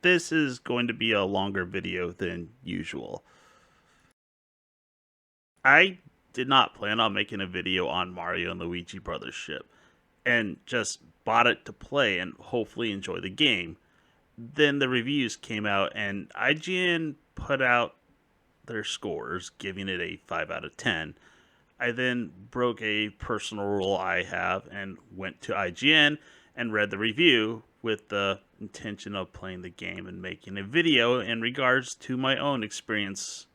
this is going to be a longer video than usual. I did not plan on making a video on Mario and Luigi Brothership, and just bought it to play and hopefully enjoy the game. Then the reviews came out, and IGN put out their scores, giving it a 5 out of 10. I then broke a personal rule I have and went to IGN and read the review with the intention of playing the game and making a video in regards to my own experience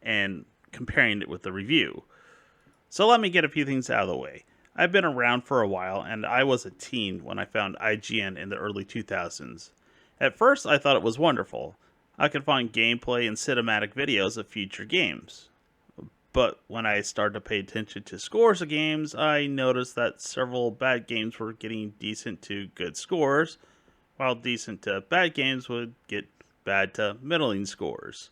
and comparing it with the review. So let me get a few things out of the way. I've been around for a while, and I was a teen when I found IGN in the early 2000s. At first, I thought it was wonderful. I could find gameplay and cinematic videos of future games. But when I started to pay attention to scores of games, I noticed that several bad games were getting decent to good scores, while decent to bad games would get bad to middling scores.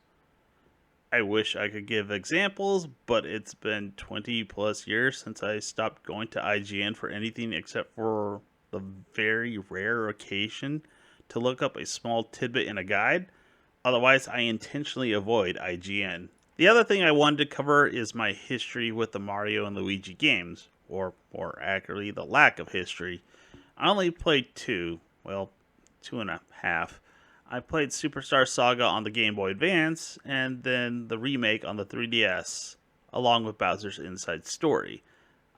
I wish I could give examples, but it's been 20 plus years since I stopped going to IGN for anything except for the very rare occasion to look up a small tidbit in a guide. Otherwise, I intentionally avoid IGN. The other thing I wanted to cover is my history with the Mario and Luigi games, or more accurately, the lack of history. I only played two, well, 2.5. I played Superstar Saga on the Game Boy Advance, and then the remake on the 3DS, along with Bowser's Inside Story.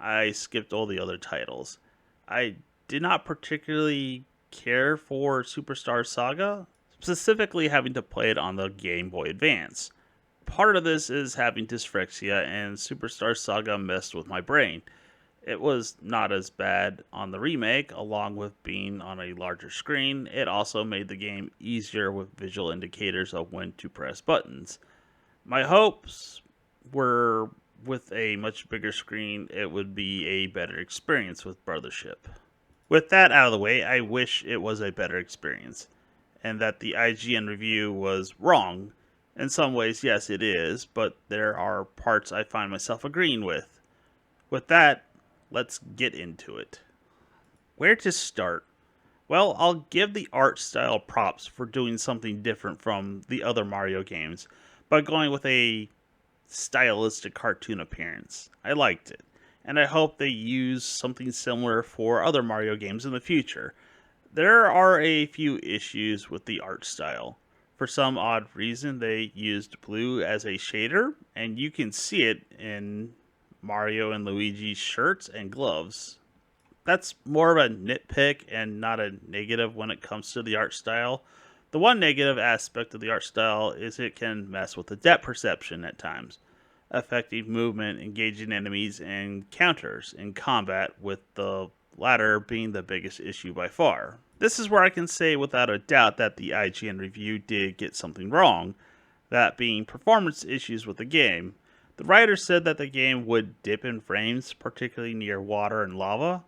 I skipped all the other titles. I did not particularly care for Superstar Saga, specifically having to play it on the Game Boy Advance. Part of this is having dyspraxia, and Superstar Saga messed with my brain. It was not as bad on the remake, along with being on a larger screen. It also made the game easier with visual indicators of when to press buttons. My hopes were with a much bigger screen, it would be a better experience with Brothership. With that out of the way, I wish it was a better experience, and that the IGN review was wrong. In some ways, yes, it is, but there are parts I find myself agreeing with. With that, let's get into it. Where to start? Well, I'll give the art style props for doing something different from the other Mario games by going with a stylistic cartoon appearance. I liked it, and I hope they use something similar for other Mario games in the future. There are a few issues with the art style. For some odd reason, they used blue as a shader, and you can see it in Mario and Luigi's shirts and gloves. That's more of a nitpick and not a negative when it comes to the art style. The one negative aspect of the art style is it can mess with the depth perception at times, affecting movement, engaging enemies, and counters in combat, with the latter being the biggest issue by far. This is where I can say without a doubt that the IGN review did get something wrong, that being performance issues with the game. The writer said that the game would dip in frames, particularly near water and lava.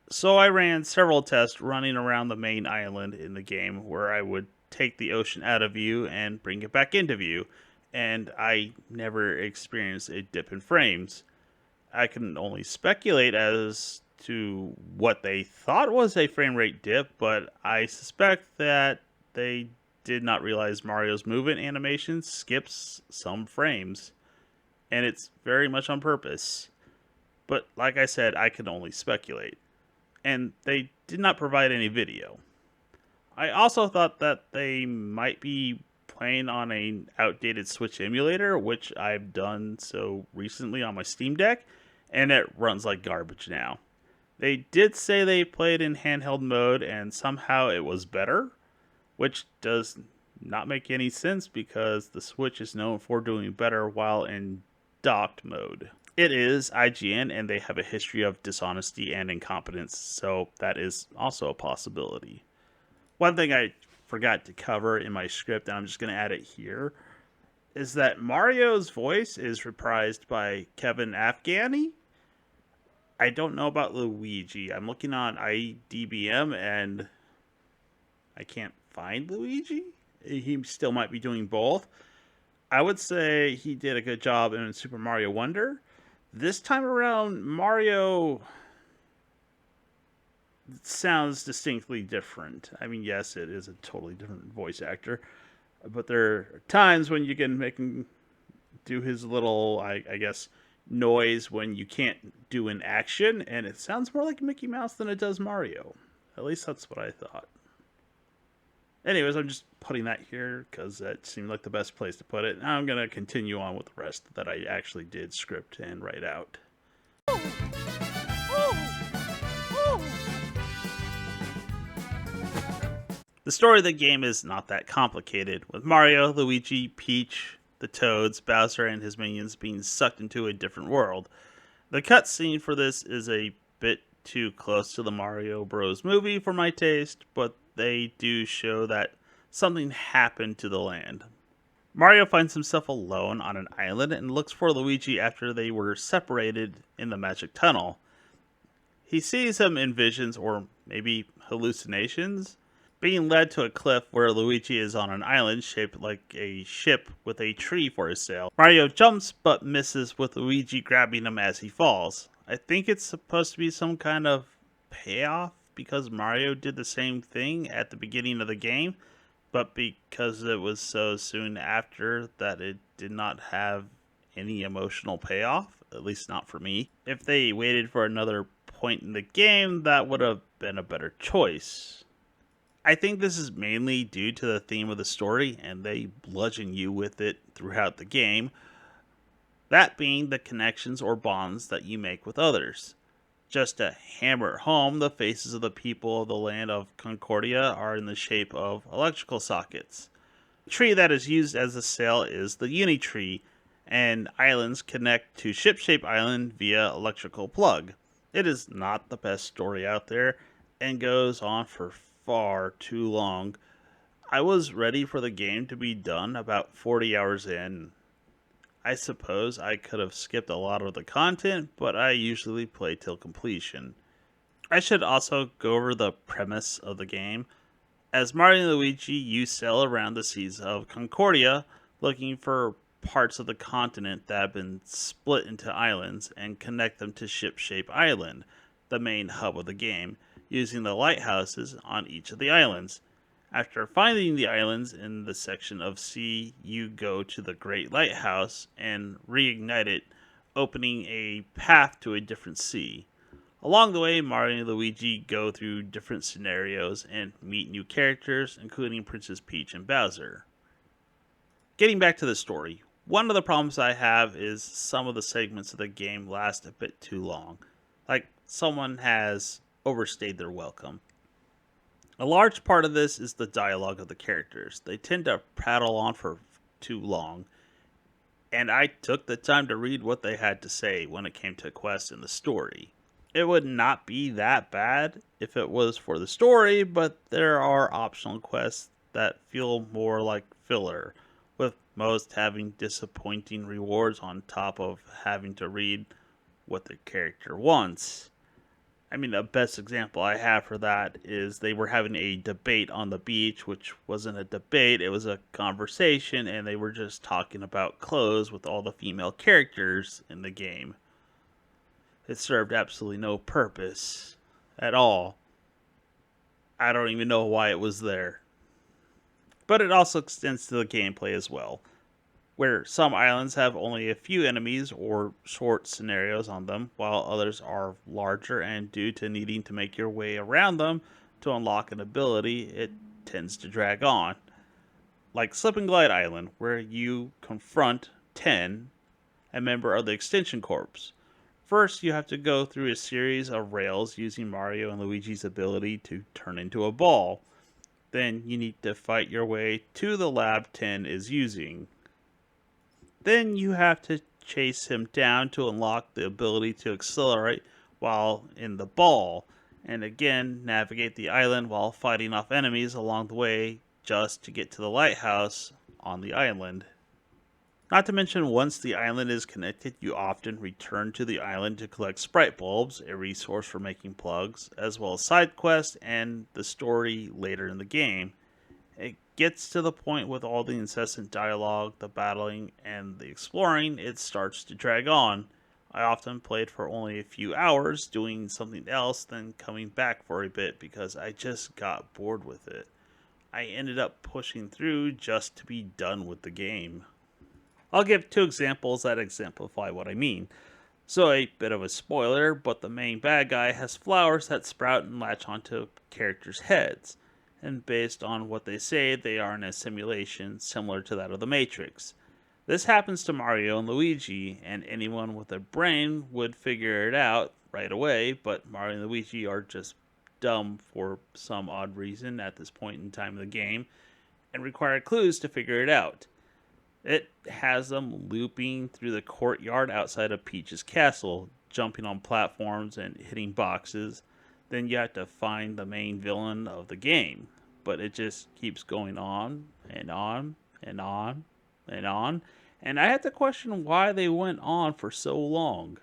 So I ran several tests running around the main island in the game where I would take the ocean out of view and bring it back into view, and I never experienced a dip in frames. I can only speculate as to what they thought was a frame rate dip, but I suspect that they did not realize Mario's movement animation skips some frames, and it's very much on purpose. But like I said, I can only speculate. And they did not provide any video. I also thought that they might be playing on an outdated Switch emulator, which I've done so recently on my Steam Deck, and it runs like garbage now. They did say they played in handheld mode and somehow it was better, which does not make any sense because the Switch is known for doing better while in docked mode. It is IGN, and they have a history of dishonesty and incompetence, so that is also a possibility. One thing I forgot to cover in my script, and I'm just going to add it here, is that Mario's voice is reprised by Kevin Afghani. I don't know about Luigi. I'm looking on IDBM, and I can't find Luigi. He still might be doing both. I would say he did a good job in Super Mario Wonder. This time around, Mario, sounds distinctly different. I mean, yes, it is a totally different voice actor, but there are times when you can make him do his little, I guess, noise when you can't do an action, and it sounds more like Mickey Mouse than it does Mario. At least that's what I thought. Anyways, I'm just putting that here because that seemed like the best place to put it. Now I'm going to continue on with the rest that I actually did script and write out. The story of the game is not that complicated, with Mario, Luigi, Peach, the Toads, Bowser, and his minions being sucked into a different world. The cutscene for this is a bit too close to the Mario Bros. Movie for my taste, but they do show that something happened to the land. Mario finds himself alone on an island and looks for Luigi after they were separated in the magic tunnel. He sees him in visions or maybe hallucinations, being led to a cliff where Luigi is on an island shaped like a ship with a tree for his sail. Mario jumps but misses, with Luigi grabbing him as he falls. I think it's supposed to be some kind of payoff because Mario did the same thing at the beginning of the game, but because it was so soon after that it did not have any emotional payoff, at least not for me. If they waited for another point in the game, that would have been a better choice. I think this is mainly due to the theme of the story, and they bludgeon you with it throughout the game. That being the connections or bonds that you make with others. Just to hammer it home, the faces of the people of the land of Concordia are in the shape of electrical sockets. The tree that is used as a sail is the Uni tree, and islands connect to Ship-Shape Island via electrical plug. It is not the best story out there, and goes on for far too long. I was ready for the game to be done about 40 hours in. I suppose I could have skipped a lot of the content, but I usually play till completion. I should also go over the premise of the game. As Mario and Luigi, you sail around the seas of Concordia looking for parts of the continent that have been split into islands and connect them to Ship-Shape Island, the main hub of the game, using the lighthouses on each of the islands. After finding the islands in the section of sea, you go to the Great Lighthouse and reignite it, opening a path to a different sea. Along the way, Mario and Luigi go through different scenarios and meet new characters, including Princess Peach and Bowser. Getting back to the story, one of the problems I have is some of the segments of the game last a bit too long. Like someone has overstayed their welcome. A large part of this is the dialogue of the characters. They tend to prattle on for too long, and I took the time to read what they had to say when it came to quests in the story. It would not be that bad if it was for the story, but there are optional quests that feel more like filler, with most having disappointing rewards on top of having to read what the character wants. I mean, the best example I have for that is they were having a debate on the beach, which wasn't a debate, it was a conversation, and they were just talking about clothes with all the female characters in the game. It served absolutely no purpose at all. I don't even know why it was there. But it also extends to the gameplay as well, where some islands have only a few enemies or short scenarios on them, while others are larger, and due to needing to make your way around them to unlock an ability, it tends to drag on. Like Slip and Glide Island, where you confront 10, a member of the Extension Corps. First, you have to go through a series of rails using Mario and Luigi's ability to turn into a ball. Then you need to fight your way to the lab 10 is using. Then you have to chase him down to unlock the ability to accelerate while in the ball, and again navigate the island while fighting off enemies along the way just to get to the lighthouse on the island. Not to mention, once the island is connected, you often return to the island to collect sprite bulbs, a resource for making plugs, as well as side quests and the story later in the game. It gets to the point with all the incessant dialogue, the battling, and the exploring, it starts to drag on. I often played for only a few hours, doing something else, then coming back for a bit because I just got bored with it. I ended up pushing through just to be done with the game. I'll give two examples that exemplify what I mean. So, a bit of a spoiler, but the main bad guy has flowers that sprout and latch onto characters' heads. And based on what they say, they are in a simulation similar to that of the Matrix. This happens to Mario and Luigi, and anyone with a brain would figure it out right away, but Mario and Luigi are just dumb for some odd reason at this point in time of the game and require clues to figure it out. It has them looping through the courtyard outside of Peach's castle, jumping on platforms and hitting boxes. Then you have to find the main villain of the game. But it just keeps going on and on and on and on. And I had to question why they went on for so long.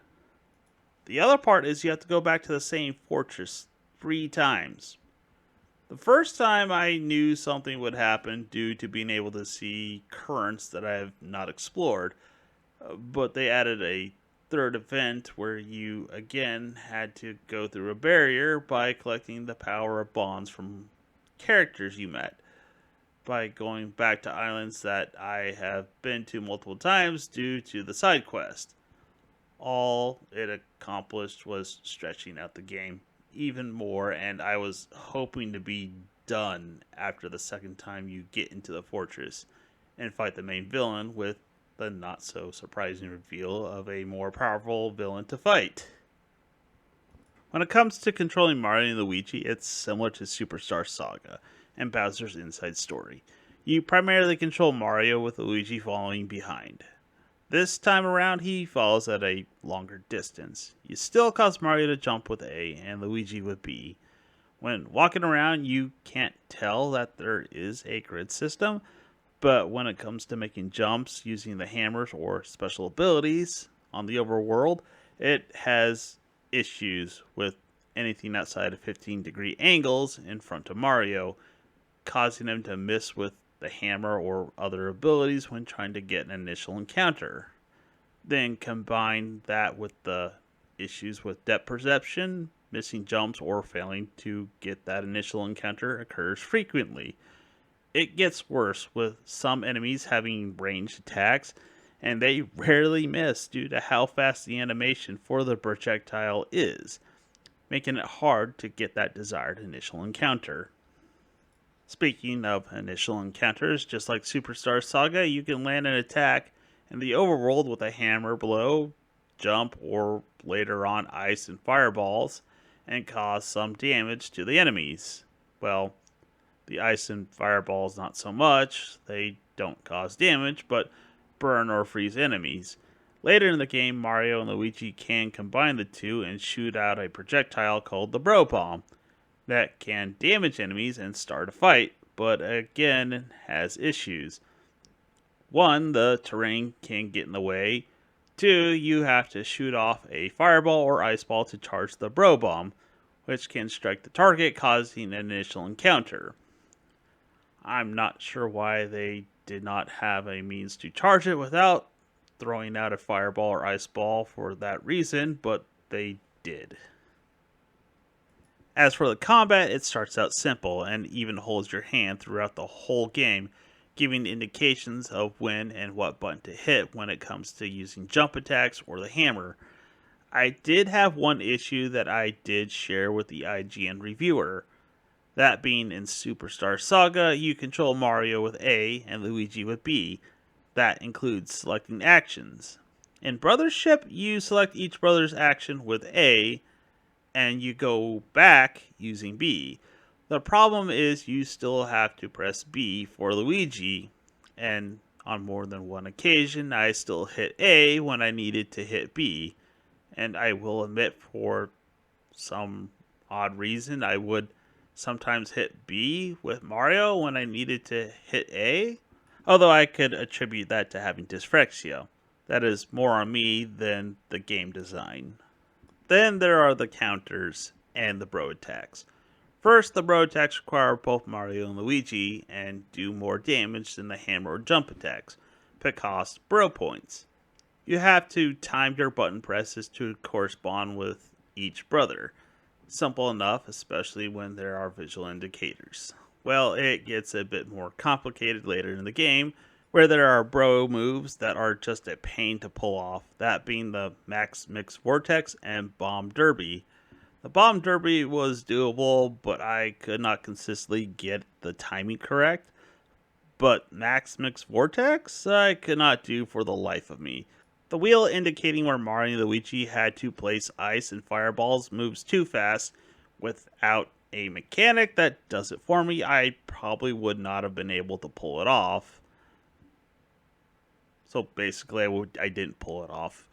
The other part is you have to go back to the same fortress 3 times. The first time I knew something would happen due to being able to see currents that I have not explored, but they added a third event where you again had to go through a barrier by collecting the power of bonds from characters you met. By going back to islands that I have been to multiple times due to the side quest. All it accomplished was stretching out the game even more, and I was hoping to be done after the second time you get into the fortress and fight the main villain with the not so surprising reveal of a more powerful villain to fight. When it comes to controlling Mario and Luigi, it's similar to Superstar Saga and Bowser's Inside Story. You primarily control Mario with Luigi following behind. This time around, he falls at a longer distance. You still cause Mario to jump with A and Luigi with B. When walking around, you can't tell that there is a grid system, but when it comes to making jumps using the hammers or special abilities on the overworld, it has issues with anything outside of 15-degree angles in front of Mario, causing him to miss with the hammer or other abilities when trying to get an initial encounter. Then combine that with the issues with depth perception, missing jumps, or failing to get that initial encounter occurs frequently. It gets worse with some enemies having ranged attacks, and they rarely miss due to how fast the animation for the projectile is, making it hard to get that desired initial encounter. Speaking of initial encounters, just like Superstar Saga, you can land an attack in the overworld with a hammer blow, jump, or later on ice and fireballs, and cause some damage to the enemies. Well, the ice and fireballs not so much, they don't cause damage, but burn or freeze enemies. Later in the game, Mario and Luigi can combine the two and shoot out a projectile called the Bro Bomb that can damage enemies and start a fight, but again has issues. 1, the terrain can get in the way. 2, you have to shoot off a fireball or ice ball to charge the Bro Bomb, which can strike the target, causing an initial encounter. I'm not sure why they did not have a means to charge it without throwing out a fireball or ice ball for that reason, but they did. As for the combat, it starts out simple and even holds your hand throughout the whole game, giving indications of when and what button to hit when it comes to using jump attacks or the hammer. I did have one issue that I did share with the IGN reviewer. That being in Superstar Saga, you control Mario with A and Luigi with B. That includes selecting actions. In Brothership, you select each brother's action with A, and you go back using B. The problem is you still have to press B for Luigi, and on more than one occasion I still hit A when I needed to hit B. And I will admit, for some odd reason, I would sometimes hit B with Mario when I needed to hit A, although I could attribute that to having dyspraxia. That is more on me than the game design. Then there are the counters and the bro attacks. First, the bro attacks require both Mario and Luigi and do more damage than the hammer or jump attacks, but cost bro points. You have to time your button presses to correspond with each brother. Simple enough, especially when there are visual indicators. Well, it gets a bit more complicated later in the game, where there are bro moves that are just a pain to pull off, that being the Max Mix Vortex and Bomb Derby. The Bomb Derby was doable, but I could not consistently get the timing correct. But Max Mix Vortex, I could not do for the life of me. The wheel indicating where Mario and Luigi had to place ice and fireballs moves too fast. Without a mechanic that does it for me, I probably would not have been able to pull it off. So basically, I didn't pull it off.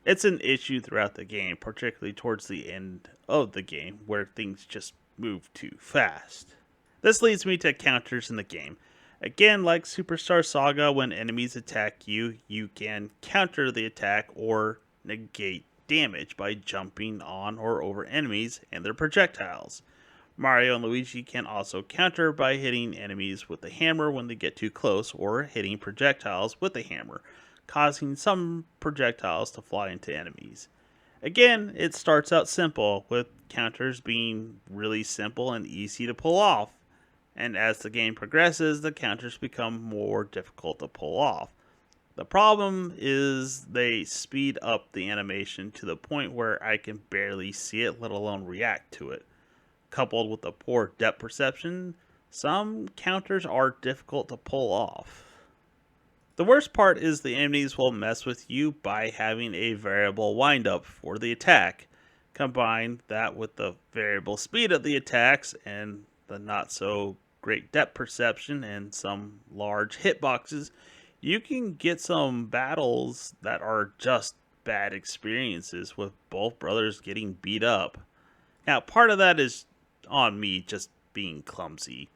It's an issue throughout the game, particularly towards the end of the game, where things just move too fast. This leads me to counters in the game. Again, like Superstar Saga, when enemies attack you, you can counter the attack or negate damage by jumping on or over enemies and their projectiles. Mario and Luigi can also counter by hitting enemies with the hammer when they get too close, or hitting projectiles with the hammer, causing some projectiles to fly into enemies. Again, it starts out simple, with counters being really simple and easy to pull off. And as the game progresses, the counters become more difficult to pull off. The problem is they speed up the animation to the point where I can barely see it, let alone react to it. Coupled with the poor depth perception, some counters are difficult to pull off. The worst part is the enemies will mess with you by having a variable windup for the attack. Combine that with the variable speed of the attacks and the not so great depth perception and some large hitboxes, you can get some battles that are just bad experiences with both brothers getting beat up. Now, part of that is on me just being clumsy,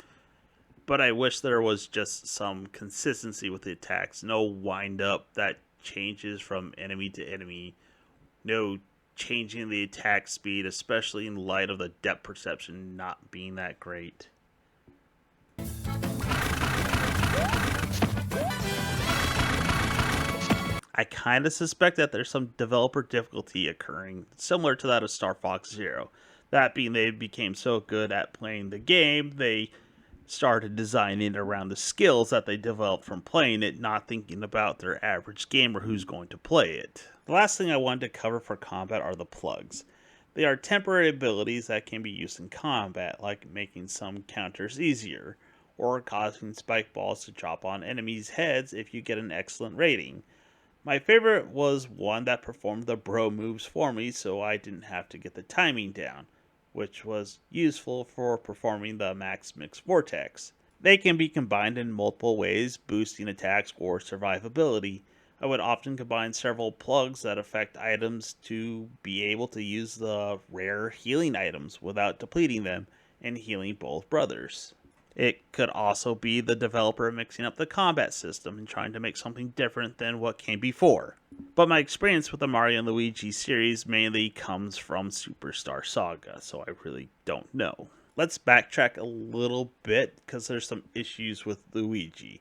but I wish there was just some consistency with the attacks. No wind up that changes from enemy to enemy. No changing the attack speed, especially in light of the depth perception not being that great. I kind of suspect that there's some developer difficulty occurring, similar to that of Star Fox Zero. That being, they became so good at playing the game, they started designing it around the skills that they developed from playing it, not thinking about their average gamer who's going to play it. The last thing I wanted to cover for combat are the plugs. They are temporary abilities that can be used in combat, like making some counters easier, or causing spike balls to drop on enemies' heads if you get an excellent rating. My favorite was one that performed the bro moves for me so I didn't have to get the timing down, which was useful for performing the Max Mix Vortex. They can be combined in multiple ways, boosting attacks or survivability. I would often combine several plugs that affect items to be able to use the rare healing items without depleting them and healing both brothers. It could also be the developer mixing up the combat system and trying to make something different than what came before. But my experience with the Mario and Luigi series mainly comes from Superstar Saga, so I really don't know. Let's backtrack a little bit because there's some issues with Luigi.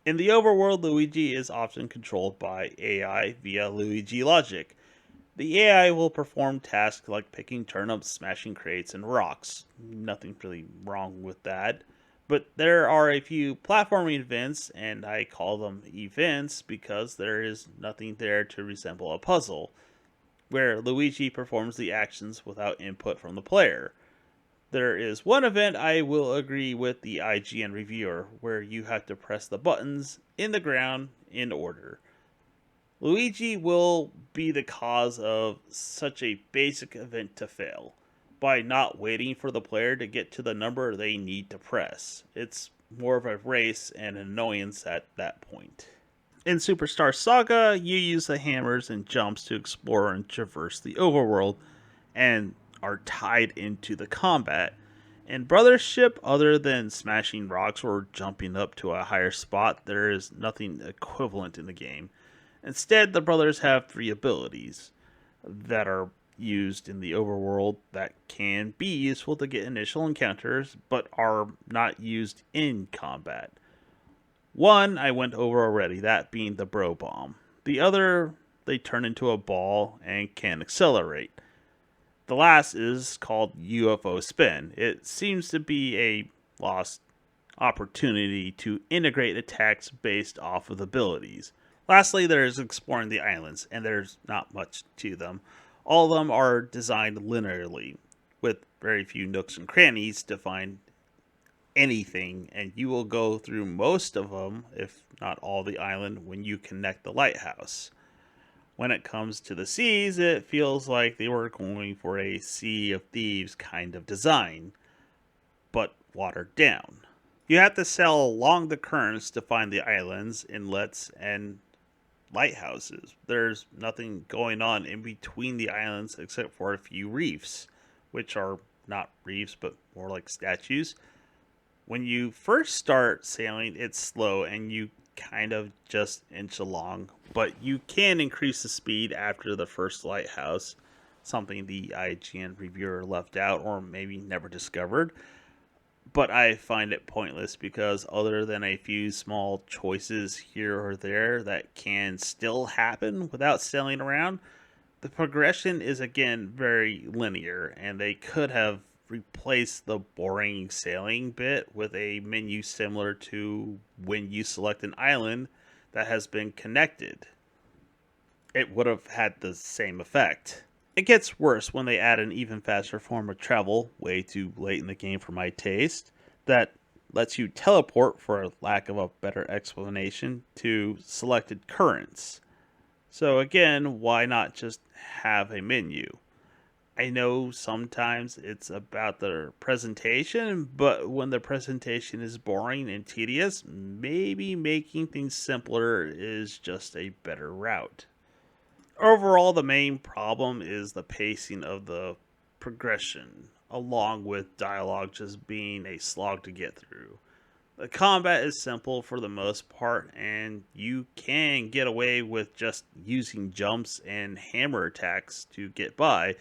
In the overworld, Luigi is often controlled by AI via Luigi logic. The AI will perform tasks like picking turnips, smashing crates, and rocks. Nothing really wrong with that. But there are a few platforming events, and I call them events because there is nothing there to resemble a puzzle, where Luigi performs the actions without input from the player. There is one event I will agree with the IGN reviewer, where you have to press the buttons in the ground in order. Luigi will be the cause of such a basic event to fail, by not waiting for the player to get to the number they need to press. It's more of a race and annoyance at that point. In Superstar Saga, you use the hammers and jumps to explore and traverse the overworld, and are tied into the combat. In Brothership, other than smashing rocks or jumping up to a higher spot, there is nothing equivalent in the game. Instead, the brothers have three abilities that are used in the overworld that can be useful to get initial encounters, but are not used in combat. One I went over already, that being the Bro Bomb. The other, they turn into a ball and can accelerate. The last is called UFO Spin. It seems to be a lost opportunity to integrate attacks based off of abilities. Lastly, there's exploring the islands, and there's not much to them. All of them are designed linearly, with very few nooks and crannies to find anything, and you will go through most of them, if not all the island, when you connect the lighthouse. When it comes to the seas, it feels like they were going for a Sea of Thieves kind of design, but watered down. You have to sail along the currents to find the islands, inlets, and lighthouses. There's nothing going on in between the islands except for a few reefs, which are not reefs but more like statues. When you first start sailing, it's slow and you kind of just inch along, but you can increase the speed after the first lighthouse, something the IGN reviewer left out or maybe never discovered. But I find it pointless because other than a few small choices here or there that can still happen without sailing around, the progression is again very linear, and they could have replaced the boring sailing bit with a menu similar to when you select an island that has been connected. It would have had the same effect. It gets worse when they add an even faster form of travel, way too late in the game for my taste, that lets you teleport, for lack of a better explanation, to selected currents. So again, why not just have a menu? I know sometimes it's about the presentation, but when the presentation is boring and tedious, maybe making things simpler is just a better route. Overall, the main problem is the pacing of the progression, along with dialogue just being a slog to get through. The combat is simple for the most part, and you can get away with just using jumps and hammer attacks to get by.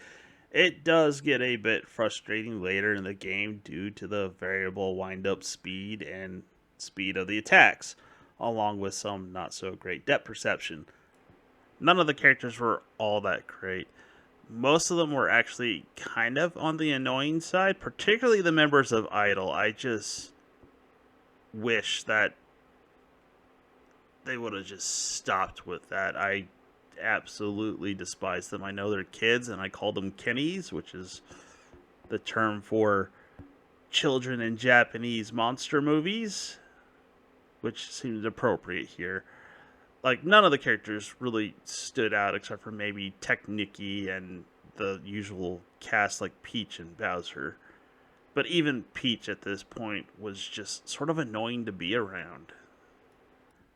It does get a bit frustrating later in the game due to the variable wind-up speed and speed of the attacks, along with some not so great depth perception. None of the characters were all that great. Most of them were actually kind of on the annoying side, particularly the members of Idol. I just wish that they would have just stopped with that. I absolutely despise them. I know they're kids, and I call them Kennies, which is the term for children in Japanese monster movies, which seems appropriate here. Like, none of the characters really stood out except for maybe Technicky and the usual cast like Peach and Bowser. But even Peach at this point was just sort of annoying to be around.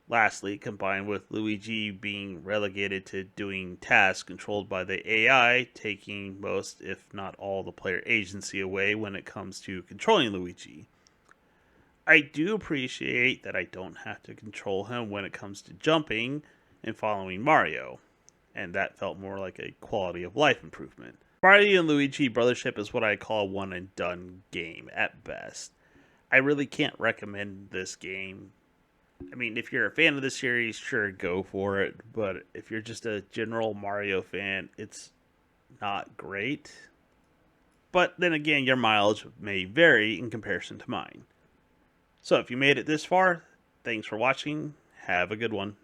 Lastly, combined with Luigi being relegated to doing tasks controlled by the AI, taking most, if not all, the player agency away when it comes to controlling Luigi. I do appreciate that I don't have to control him when it comes to jumping and following Mario, and that felt more like a quality of life improvement. Mario and Luigi Brothership is what I call a one and done game at best. I really can't recommend this game. I mean, if you're a fan of the series, sure, go for it, but if you're just a general Mario fan, it's not great. But then again, your mileage may vary in comparison to mine. So if you made it this far, thanks for watching. Have a good one.